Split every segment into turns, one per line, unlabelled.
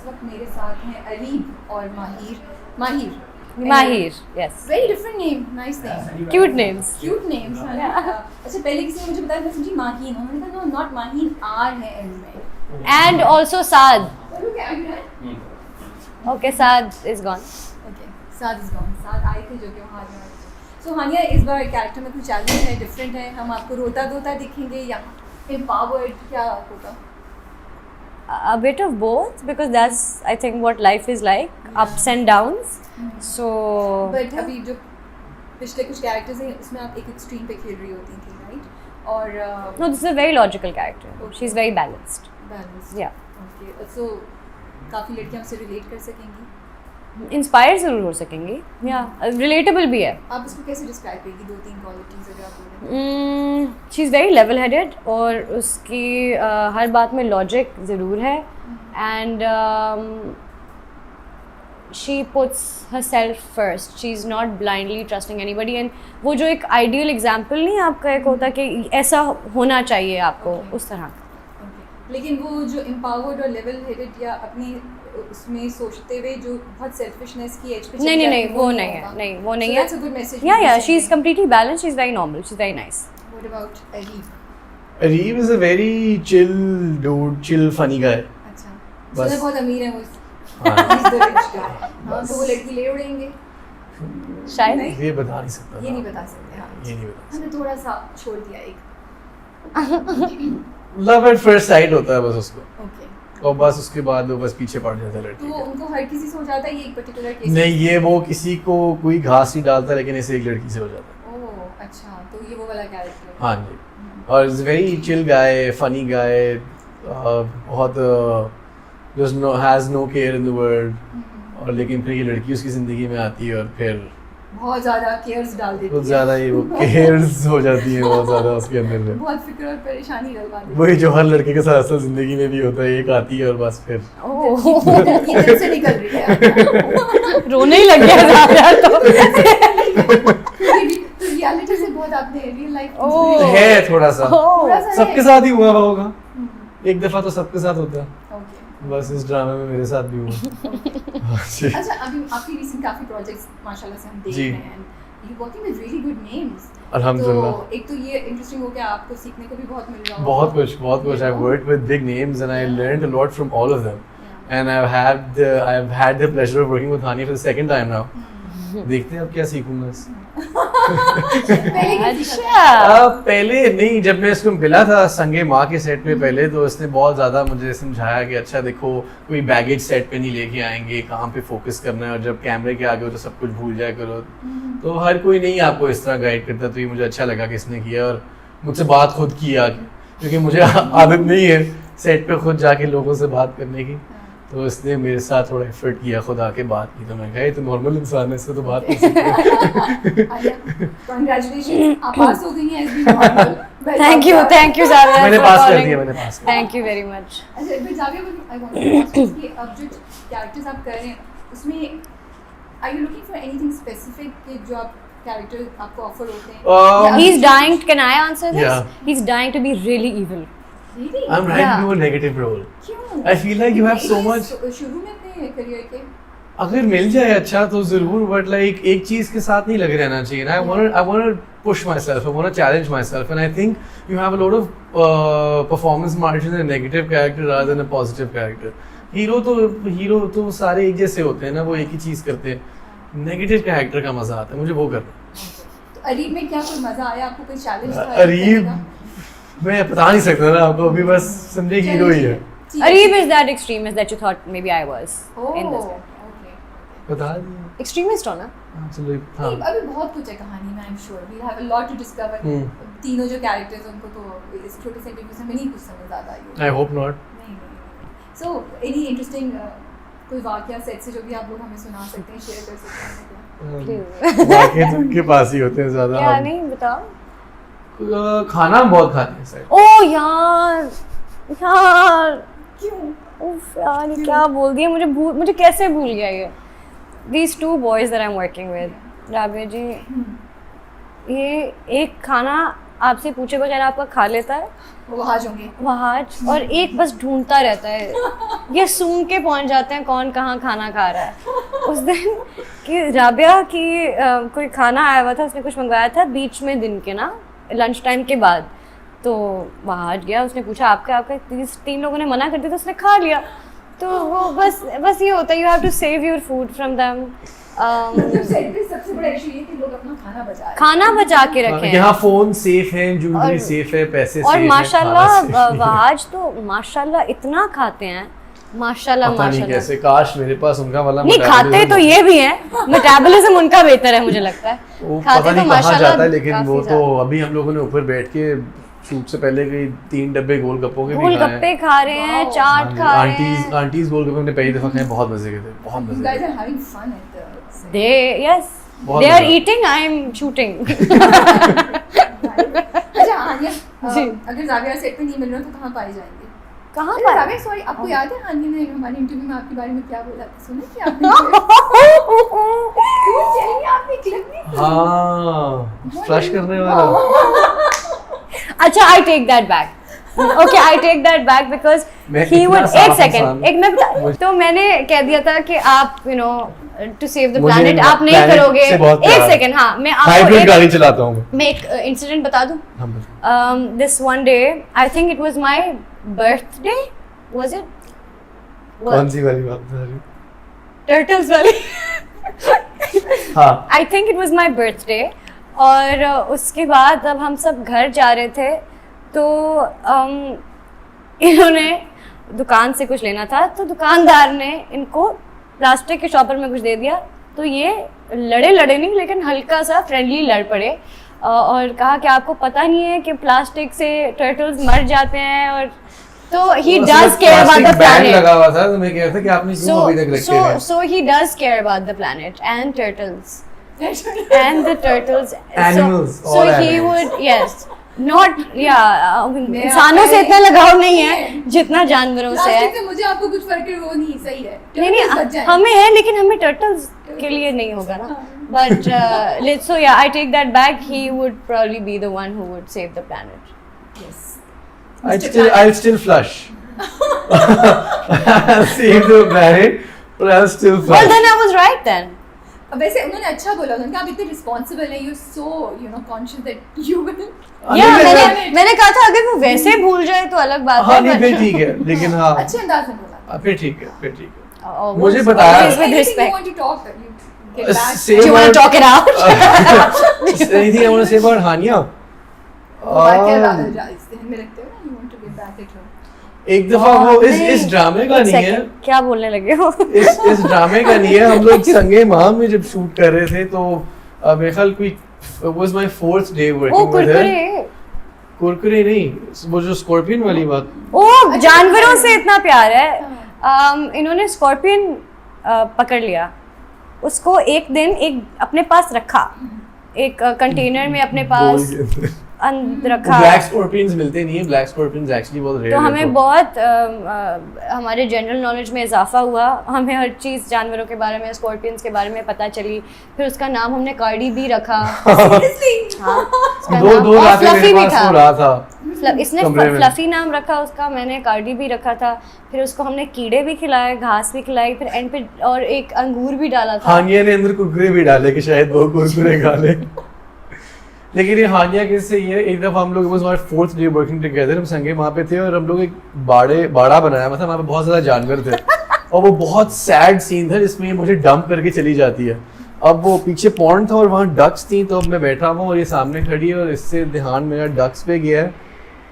इस वक्त मेरे साथ हैं अरीब और माहिर
yes.
Very different name, nice name,
Cute names.
Cute names. अच्छा, पहले किसी ने मुझे बताया, मैं समझी माहीन, उन्होंने कहा नो नॉट माहीन, आर है एंड में।
And also Saad.
चलो क्या है?
Okay, Saad is gone.
Okay, Saad is gone, Saad आए थे जो कि वहाँ आए थे। सो हानिया, इस बार कैरेक्टर में कुछ चैलेंज है, डिफरेंट है, हम आपको रोता धोता दिखेंगे या एम्पावर्ड, क्या होगा?
A bit of both, because that's I think what life is like, ups and downs. So
but अभी जो पिछले कुछ कैरेक्टर्स हैं उसमें आप एक एक्सट्रीम पे खेल रही होती थी, राइट? और
no, this is a very logical character.
Okay.
She's very balanced.
Balance,
Yeah.
Okay. So काफ़ी लड़कियां हमसे रिलेट कर सकेंगी,
Inspire जरूर हो सकेंगी. Yeah, relatable भी है.
आप उसको कैसे डिस्क्राइब करेंगी, 2-3 क्वालिटीज अगर आप बोलें?
She is very level headed और उसकी हर बात में लॉजिक ज़रूर है. And she puts her self first. She is not blindly trusting anybody. And वो जो एक आइडियल एग्जाम्पल नहीं आपका एक होता कि ऐसा होना चाहिए आपको,
Okay.
उस तरह.
Okay. लेकिन वो जो एम्पावर्ड और लेवल हेडेड या अपनी उसमें सोचते हुए जो बहुत सेल्फिशनेस की एज पे चली
नहीं
जाती है,
वो नहीं
नहीं
है.
होगा।
नहीं वो
So
नहीं है.
that's a good message.
Yeah, she is completely balanced. She is very normal. She is very nice.
What about Areeb?
Areeb is a very chill dude, chill funny guy.
अच्छा,
बस।
सुना बहुत अमीर है वो।
हाँ।
He's the rich guy. हाँ, तो वो लड़की ले उड़ेंगे?
शायद.
नहीं?
ये बता नहीं सकता.
ये नहीं बता सकते, हाँ।
ये नहीं बता
हमने थोड़ा सा छोड़ दिया एक।
सकता. Love at first sight होता है बस उसको,
Okay.
और बस उसके बाद वो बस पीछे पड़ जाता है लड़की
तो
के.
उनको हर किसी से हो जाता है, ये एक पर्टिकुलर केस?
नहीं, ये वो किसी को कोई घास नहीं डालता, लेकिन इसे एक लड़की से हो जाता है.
ओह, अच्छा, तो ये वो वाला कैरेक्टर है।
हाँ जी. और is very chill guy, funny guy, बहुत just no has no care in the world. और लेकिन फिर ये लड़की उसकी ज़िंदगी में आती है और फिर
बहुत ज़्यादा केयर्स डाल देती
बहुत
है।
ज़्यादा ही वो केयर्स हो जाती है बहुत ज़्यादा उसके अंदर में.
बहुत फिक्र और परेशानी डलवा देती
वही जो हर लड़के के साथ असल ज़िंदगी में भी होता है, एक आती है और बस फिर
है। ये दिल से निकल रही है।
रोने ही लग गया ज़्यादा तो.
तो रियलिटी से बहुत आपने रियल लाइफ
ओह।
है थोड़ा सा.
थोड़ा सा
सबके साथ ही हुआ होगा, एक दफ़ा तो सबके साथ होता है,
ओके।
बस इस ड्रामे में मेरे साथ भी हुआ. हाँ जी.
अच्छा, अभी आपकी रिसेंट काफी प्रोजेक्ट्स माशाल्लाह से हम देख
जी.
रहे हैं, you working with really good names.
अल्हम्दुलिल्लाह.
तो एक तो ये इंटरेस्टिंग हो गया, आपको सीखने को भी बहुत मिल रहा होगा।
बहुत कुछ. I've worked with big names and I learned a lot from all of them. And I've had the pleasure of working with Hani for the second time now. देखते हैं अब क्या सीखूंगा इससे.
पहले क्या सीखा?
अच्छा.
पहले नहीं, जब मैं इसको मिला था संगे माँ के सेट पे पहले, तो इसने बहुत ज़्यादा मुझे समझाया कि अच्छा देखो, कोई बैगेज सेट पे नहीं लेके आएंगे, कहाँ पे फोकस करना है, और जब कैमरे के आगे हो तो सब कुछ भूल जाया करो. तो हर कोई नहीं आपको इस तरह गाइड करता, तो ये मुझे अच्छा लगा कि इसने किया और मुझसे बात खुद की आके, क्योंकि मुझे आदत नहीं है सेट पे खुद जाके लोगों से बात करने की. तो इसने मेरे साथ थोड़ा एफर्ट किया, खुद आके बात की, तो मैं कहा ये तो नॉर्मल इंसान है, इससे तो बात नहीं सकते.
Congratulations, आप पास हो गई हैं as we normal.
Thank you Zaviya
मैंने
for
पास कर
calling.
दिया, मैंने पास कर दिया.
Thank you very much.
अच्छा, फिर जाविया, I want to ask you कि अब जो कैरेक्टर्स आप कर रहे हैं उसमें are you looking for anything specific कि जो आप कैरेक्टर आपको ऑफर होते हैं? या
He's
अभी-
dying. Can I answer this?
Yeah.
He's dying to be really evil.
Really?
I'm trying
Yeah.
to do a negative role.
क्यों?
I feel like you have so much.
शुरू में अपने career के
अगर मिल जाए अच्छा तो जरूर, बट लाइक एक चीज के साथ नहीं लगे रहना चाहिए ना. I want to push myself, I want to challenge myself, and I think you have a lot of performance margin in a negative character rather than a positive character. Hero तो सारे एक जैसे होते हैं ना, वो एक ही चीज करते हैं. नेगेटिव कैरेक्टर का मजा आता है, मुझे वो करना.
तो अरीब में क्या कोई मजा आया आपको, कोई चैलेंज था?
अरीब मैं बता नहीं सकता ना आपको, अभी बस समझे हीरो ही है.
Areeb is that extremist that you thought maybe I was in this.
Okay.
बता दिया.
Extremist हो ना?
हाँ, चलो हाँ.
अभी बहुत कुछ है कहानी में, I am sure we have a lot to discover. तीनों जो कैरेक्टर्स उनको तो इस छोटे से इंटरव्यू से नहीं कुछ समझ आता है.
I hope not.
नहीं. सो एनी इंटरेस्टिंग कोई वाकया सेट से जो भी आप लोग हमें सुना सकते हैं, शेयर कर सकते हैं क्या?
बाकी तो उनके पास ही होते हैं ज्यादा.
क्या
हम-
नहीं बताओ.
खाना हम बहुत खाते हैं सर.
ओ यार
क्यों?
उफ यार, ये क्या बोल दिया मुझे कैसे भूल गया ये. These two boys that I'm working with, Rabia जी, ये एक खाना आपसे पूछे बगैर आपका खा लेता है
वो वहाँ होंगे
वहाज, और एक बस ढूंढता रहता है, ये सूंघ के पहुंच जाते हैं कौन कहाँ खाना खा रहा है। उस दिन कि राबिया की कोई खाना आया हुआ था, उसने कुछ मंगवाया था बीच में दिन के ना, लंच टाइम के बाद, तो वहाज गया, उसने पूछा आपका आपका, 3 लोगों ने मना कर दिया तो उसने खा लिया। तो वो बस ये होता है, you have to save your food from them.
सबसे बड़ा इशू ये कि लोग अपना
खाना बचा के रखें।
यहाँ फोन सेफ है, ज्वेलरी सेफ है, पैसे
और
सेफ
माशाल्लाह वहाज तो माशाल्लाह इतना खाते हैं, माशाल्लाह
पता नहीं
माशाल्लाह।
कैसे, काश मेरे पास उनका वाला
नहीं खाते तो ये भी हैं, मेटाबॉलिज्म उनका बेहतर है मुझे लगता है।
वो
खाते
पता नहीं
तो
कहाँ
माशाल्लाह
जाता है, लेकिन
काफी
वो तो
ज्यादा।
अभी हम लोगों ने ऊपर बैठ के शूट से पहले कई 3 डब्बे गोलगप्पों के भी खाए
गोलगप्पे
हैं।
खा रहे हैं, चाट खा रहे हैं।
आंटीज गोलगप्पे हमने पहली दफा खाए, बहुत मजे के थे, बहुत मजे
guys
के
are having fun at the set.
They yes,
बहुत
they are
मजा।
eating, I am shooting.
अच्छा हानिया,
जी।
अगर जाविया सेट पे नहीं मिल रहा तो कहाँ पाए जाएंगे?
कहाँ
अरे
पर?
जाविया सॉरी, आपको याद है हानिया ने हमारे इंटरव्यू में आपके बारे में क्या बोला था? सुना कि आपने क्यों चाहिए आपने क्लिप नहीं?
हाँ, फ्लश करने वाला।
अच्छा I take that back. Okay, I take that back because
मैं
he
इतना
would
साफ
एक सेकंड
इंसान।
एक मैं बता, तो मैंने कह दिया था कि आप टू सेव द
मुझे
प्लैनेट आप नहीं
planet
करोगे।
से बहुत
एक
प्यार है।
सेकंड, हाँ मैं आपको
हाइब्रिड गाड़ी चलाता हूँ
मैं एक इंसिडेंट बता दूं।
मैं।
This one day, I think it was my birthday, was it?
कौन सी वाली बात बता रही हो?
Turtles वाली।
हाँ,
I think it was my birthday, और उसके बाद जब हम सब घर जा रहे थे तो इन्होंने दुकान से कुछ लेना था, तो दुकानदार ने इनको प्लास्टिक के शॉपर में कुछ दे दिया, तो ये लड़े नहीं लेकिन हल्का सा फ्रेंडली लड़ पड़े और कहा कि आपको पता नहीं है कि प्लास्टिक से टर्टल्स मर जाते हैं, और तो he does care about the
plastic ban
planet.
लगा हुआ था, तो मैं कह रहा था कि आपने क्यों अभी तक रखे हैं?
So he does care about the planet and turtles. And the turtles.
Animals,
So
all
he
animals.
would, yes, not, इंसानों से इतना लगाव नहीं है जितना जानवरों से है।
प्लास्टिक से मुझे आपको कुछ फर्क है वो नहीं सही है।
नहीं
बच जाए।
हमें है, लेकिन हमें टर्टल्स के लिए नहीं होगा ना। But let's, so yeah, I take that back. He would probably be the one who would save the planet.
Yes.
I'll still flush. I'll save the planet, but I'll still
Well,
flush.
then I was right then.
अब वैसे उन्होंने अच्छा बोला, उन्होंने कहा आप इतने responsible हैं, you so conscious that you will.
Yeah, मैंने कहा था अगर वो वैसे भूल जाए तो अलग बात
हाँ
है।
नहीं फिर ठीक है, लेकिन हाँ
अच्छे अंदाज में बोला।
फिर ठीक है, फिर ठीक है।
Oh,
मुझे
always
बताया-
with
Anything you
respect.
want to talk, you get back.
Same
Do you want to
word-
talk it out?
Anything I want to say about Hania?
वो बात क्या इस ध्यान में रखते हो ना, you want to get back at her.
एक दफा वो इस ड्रामे का
एक
नहीं है,
second, क्या बोलने लगे हो?
इस ड्रामे का नहीं है। हम लोग संगे माह में जब शूट कर रहे थे तो मेरे ख्याल कोई was my 4th day
O
working with her.
Kurkure,
Kurkure नहीं, वो जो स्कॉर्पियन वाली बात।
ओ जानवरों से इतना प्यार है। इन्होंने स्कॉर्पियन पकड़ लिया, उसको एक दिन एक अपने पास रखा, एक कंटेनर में अपने पास रखा।
ब्लैक स्कॉर्पियंस मिलते नहीं है, ब्लैक स्कॉर्पियंस एक्चुअली बहुत रेयर
तो
है।
हमें बहुत हमारे जनरल नॉलेज में इजाफा हुआ, हमें हर चीज़ जानवरों के बारे में, स्कॉर्पियंस के बारे में पता चली। फिर उसका नाम हमने कार्डी भी रखा।
Seriously?
हाँ, उसका
दो
नाम-
दो
और
रातें
फ्लफी
मेरे
भी
पास
था।
सो रहा था।
इसने
कमरे में।
फ्लफी नाम रखा उसका, मैंने कार्डी भी रखा था। फिर उसको हमने कीड़े भी खिलाए, घास भी खिलाई, फिर एंड पे और एक अंगूर भी डाला था।
हानिया ने अंदर कुरकुरे भी डाले कि शायद वो कुरकुरे खा ले। लेकिन ये हानिया किससे ये, एक दफा हम लोग was our 4th day working together, हम संगे वहाँ पे थे और हम लोग एक बाड़ा बनाया, मतलब वहाँ पे बहुत ज्यादा जानवर थे और वो बहुत सैड सीन था जिसमें ये मुझे डंप करके चली जाती है। अब वो पीछे पॉन्ड था और वहाँ डक्स थी, तो अब मैं बैठा हुआ और ये सामने खड़ी है और इससे ध्यान मेरा डक्स पे गया है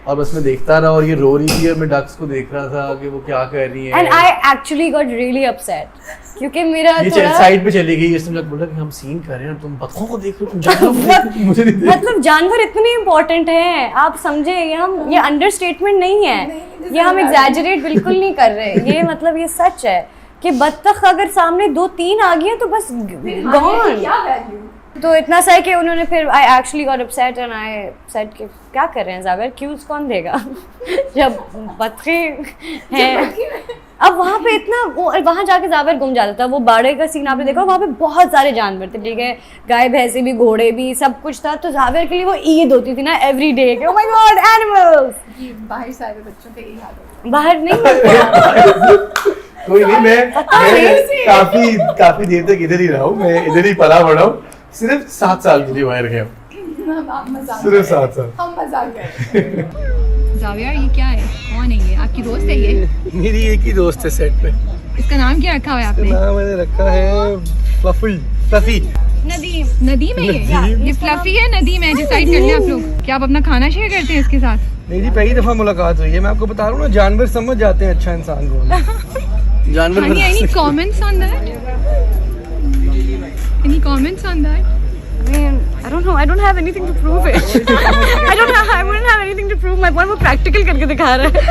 और बस मैं देखता रहा और ये रो रही थी और मैं डक्स को देख रहा था कि वो क्या कर रही है।
And I actually got really upset क्योंकि मेरा
ये
थोड़ा
साइड पे चली गई, इसने बोला कि हम सीन कर रहे हैं, तुम बतखों को देख रहे हो, तुम जानवरों को देख रहे हो, मुझे नहीं देख रहे।
मतलब जानवर इतने इम्पोर्टेंट हैं, आप समझे, ये अंडरस्टेटमेंट नहीं है,
नहीं,
ये हम एग्जैजरेट बिल्कुल नहीं कर रहे, ये मतलब ये सच है कि बत्तख अगर सामने 2-3 आ गई है तो बस गॉन।
क्या वैल्यू?
तो इतना सा है कि उन्होंने फिर I actually got upset and I said कि क्या कर रहे हैं जावेद, क्यूज कौन देगा जब बत्तखें हैं। अब वहाँ पे इतना वहाँ जाके जावेर गुम जाता था। वो बाड़े का सीन आपने देखा, वहाँ पे बहुत सारे जानवर थे, ठीक है, गाय भैंसे भी, घोड़े भी, सब कुछ था। तो जावेर के लिए वो ईद होती थी ना एवरी डे के, ओह माय गॉड एनिमल्स।
ये बाहर से आए हुए बच्चों का यही हाल होता है।
बाहर नहीं
कोई नहीं, मैं काफी देर तक इधर ही रहा हूँ, मैं इधर ही पला बड़ा हूँ, सिर्फ 7 साल के लिए बाहर गया हूँ,
मजाक
सिर्फ 7 साल।
हम मजाक कर रहे हैं। जावियर ये क्या है, कौन है ये, आपकी दोस्त है ये?
मेरी एक ही दोस्त है सेट पे।
इसका नाम क्या रखा हुआ है आपने?
नाम मैंने रखा है फ्लफी।
नदीम
है ये फ्लफी है नदीम है, डिसाइड कर लें आप लोग। क्या आप अपना खाना शेयर करते हैं इसके साथ?
मेरी पहली दफा मुलाकात हुई है, मैं आपको बता रहा हूँ ना, जानवर समझ जाते हैं अच्छा इंसान को। जानवर
any comments on that? Any comments on that?
I mean, I don't know. I don't have anything to prove it. I wouldn't have anything to prove my point. वो practical करके दिखा रहा है।